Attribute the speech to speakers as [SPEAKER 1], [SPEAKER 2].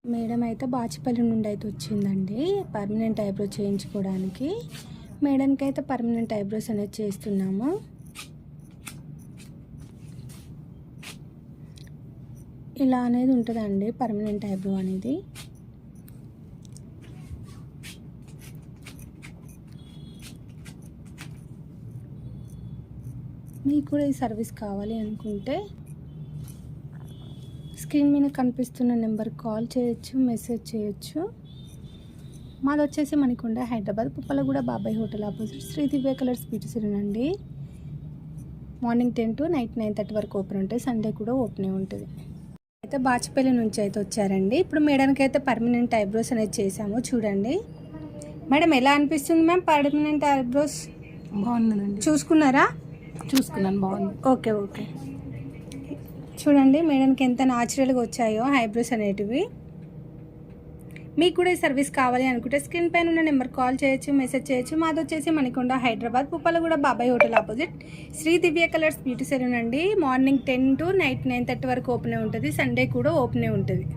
[SPEAKER 1] Madam అయితే బాచిపల్లి నుండి అయితే వచ్చిందండి పర్మనెంట్ ఐబ్రో చేయించుకోవడానికి. మేడంకి అయితే పర్మనెంట్ ఐబ్రోస్ అనేది చేస్తున్నాము. ఇలా అనేది ఉంటుందండి పర్మనెంట్ ఐబ్రో అనేది. మీకు కూడా ఈ సర్వీస్ కావాలి అనుకుంటే స్క్రీన్ మీద కనిపిస్తున్న నెంబర్కి కాల్ చేయొచ్చు, మెసేజ్ చేయొచ్చు. మాది వచ్చేసి మణికొండ, హైదరాబాద్, పుప్పలగూడ బాబాయ్ హోటల్ ఆపోజిట్ శ్రీ దివ్య కలర్స్ బ్యూటీ సెలూన్ అండి. మార్నింగ్ 10 to నైట్ 9:30 వరకు ఓపెన్ ఉంటుంది. సండే కూడా ఓపెనే ఉంటుంది. అయితే బాచిపల్లి నుంచి అయితే వచ్చారండి. ఇప్పుడు మేడానికి అయితే పర్మనెంట్ ఐబ్రోస్ అనేది చేసాము. చూడండి మేడం, ఎలా అనిపిస్తుంది మ్యామ్ పర్మనెంట్ ఐబ్రోస్?
[SPEAKER 2] బాగుందండి.
[SPEAKER 1] చూసుకున్నారా?
[SPEAKER 2] చూసుకున్నాను, బాగుంది.
[SPEAKER 1] ఓకే. చూడండి మేడంకి ఎంత న్యాచురల్గా వచ్చాయో ఐబ్రోస్ అనేటివి. మీకు కూడా ఈ సర్వీస్ కావాలి అనుకుంటే స్క్రీన్ పైన ఉన్న నెంబర్ కాల్ చేయొచ్చు, మెసేజ్ చేయొచ్చు. మాది వచ్చేసి మణికొండ, హైదరాబాద్, పుప్పలగూడ బాబాయ్ హోటల్ ఆపోజిట్ శ్రీ దివ్య కలర్స్ బ్యూటీ సెలూన్ అండి. మార్నింగ్ 10 to నైట్ 9:30 వరకు ఓపెనే ఉంటుంది. సండే కూడా ఓపెనే ఉంటుంది.